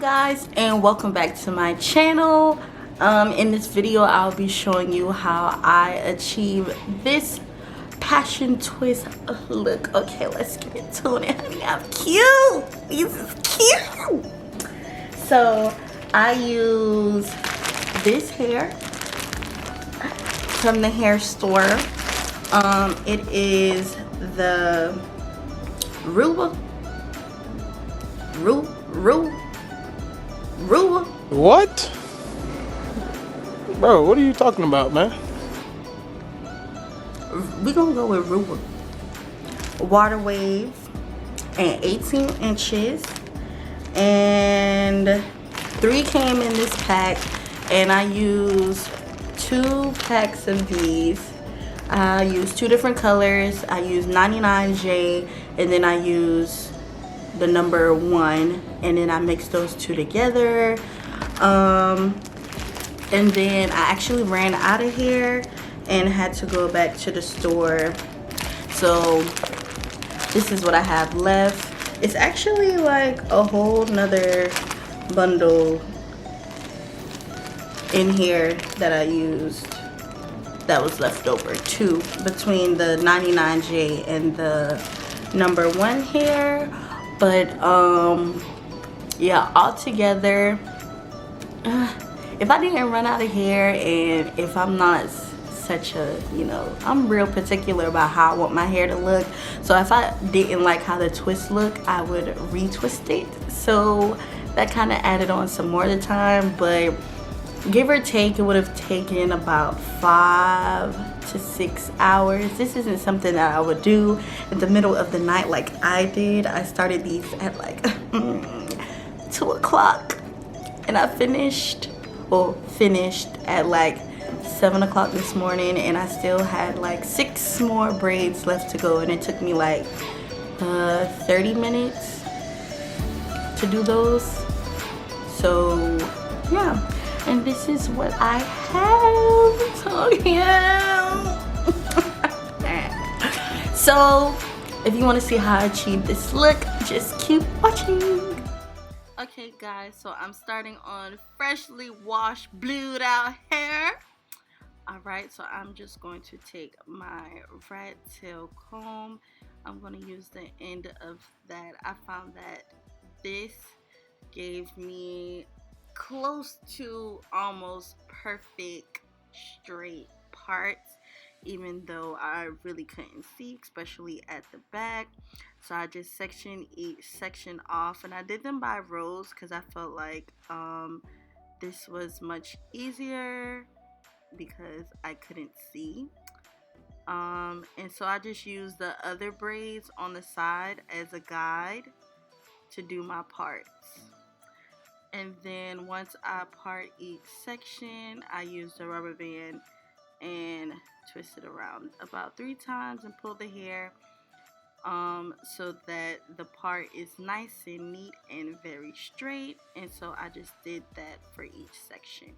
guys, and welcome back to my channel. In this video I'll be showing you how I achieve this passion twist look. Okay, let's get into it. Honey, I'm cute. This is cute. So I use this hair from the hair store. It is the Ruba. What? Bro, what are you talking about, man? We gonna go with Ruba. Water Wave and 18 inches. And 3 came in this pack. And I used 2 packs of these. I used 2 different colors. I used 99J and then I used the number 1, and then I mixed those 2 together. And then I actually ran out of hair and had to go back to the store. So this is what I have left. It's actually like a whole nother bundle in here that I used that was left over too, between the 99J and the number 1 hair. But yeah, all together, if I didn't run out of hair, and if I'm not such a, I'm real particular about how I want my hair to look, so if I didn't like how the twist looked, I would retwist it. So that kind of added on some more of the time, but give or take, it would have taken about 5 to 6 hours. This isn't something that I would do in the middle of the night like I did. I started these at like 2 o'clock and I finished at like 7 o'clock this morning, and I still had like 6 more braids left to go, and it took me like 30 minutes to do those. So yeah, and this is what I have. So yeah. So if you want to see how I achieve this look, just keep watching. Okay guys, so I'm starting on freshly washed, blued out hair. Alright, so I'm just going to take my rat tail comb. I'm going to use the end of that. I found that this gave me close to almost perfect straight parts, even though I really couldn't see, especially at the back. So I just sectioned each section off, and I did them by rows because I felt like this was much easier because I couldn't see. And so I just used the other braids on the side as a guide to do my parts. And then once I part each section, I use the rubber band and twist it around about 3 times and pull the hair so that the part is nice and neat and very straight. And so I just did that for each section.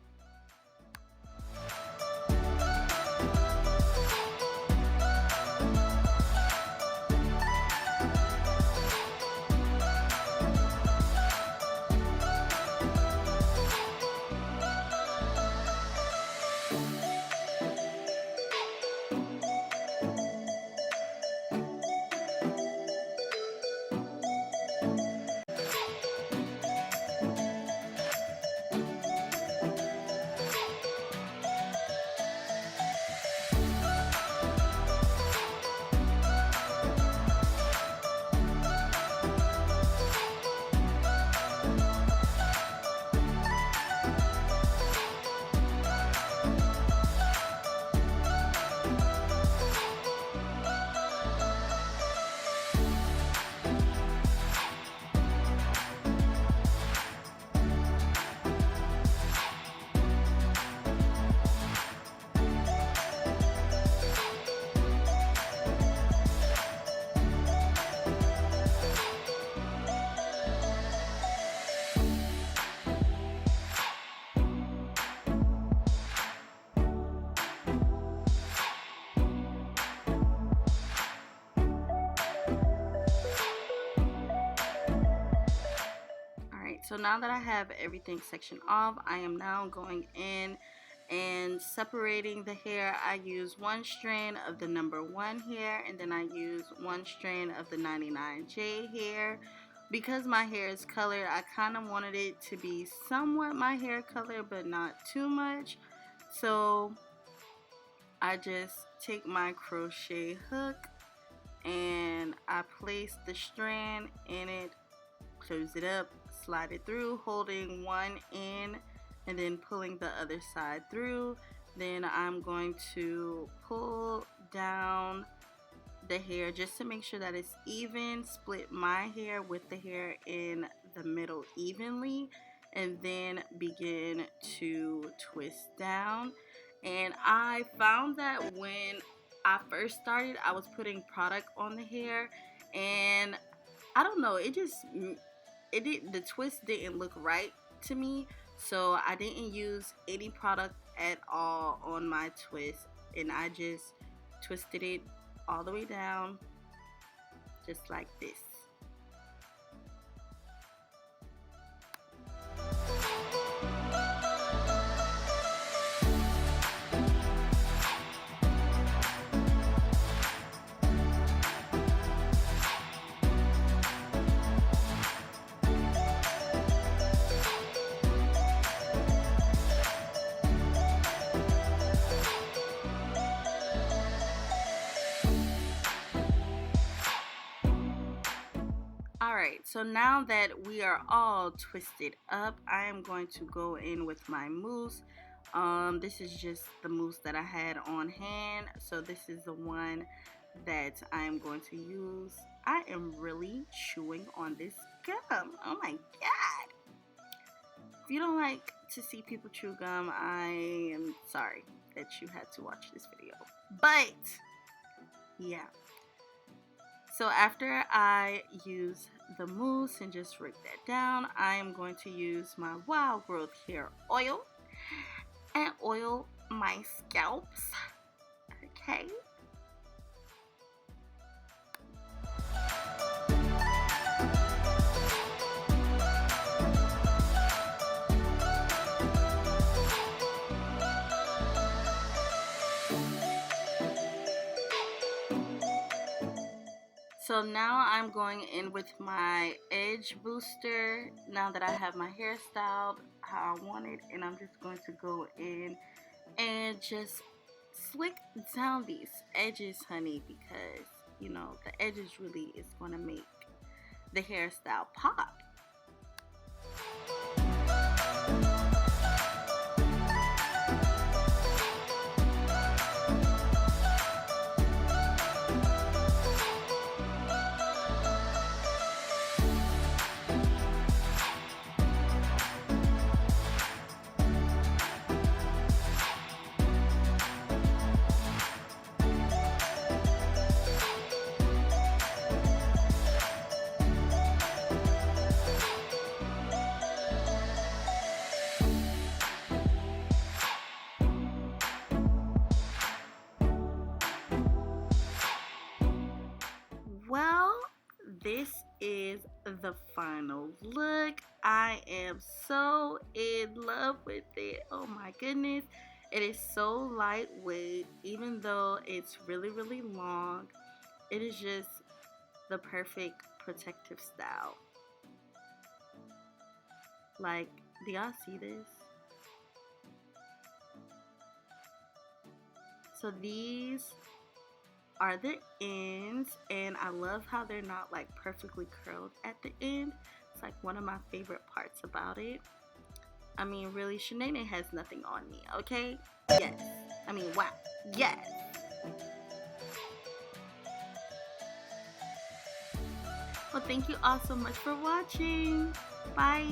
so now that I have everything sectioned off, I am now going in and separating the hair. I use one strand of the number 1 hair, and then I use one strand of the 99J hair. Because my hair is colored, I kind of wanted it to be somewhat my hair color, but not too much. So I just take my crochet hook and I place the strand in it, close it up, slide it through, holding one end and then pulling the other side through. Then I'm going to pull down the hair just to make sure that it's even, split my hair with the hair in the middle evenly, and then begin to twist down. And I found that when I first started, I was putting product on the hair, and I don't know, the twist didn't look right to me, so I didn't use any product at all on my twist, and I just twisted it all the way down just like this. Alright, so now that we are all twisted up, I am going to go in with my mousse. This is just the mousse that I had on hand, so this is the one that I am going to use. I am really chewing on this gum. Oh my god! If you don't like to see people chew gum, I am sorry that you had to watch this video. But yeah. So after I use the mousse and just rig that down, I am going to use my Wild Growth hair oil and oil my scalps. Okay. So now I'm going in with my edge booster now that I have my hair styled how I want it, and I'm just going to go in and just slick down these edges, honey, because you know the edges really is going to make the hairstyle pop. Well, this is the final look. I am so in love with it. Oh my goodness. It is so lightweight, even though it's really, really long. It is just the perfect protective style. Like, do y'all see this? So these are the ends, and I love how they're not like perfectly curled at the end. It's like one of my favorite parts about it. I mean, really, Shanae has nothing on me, okay? Yes. I mean, wow. Yes. Well, thank you all so much for watching. Bye.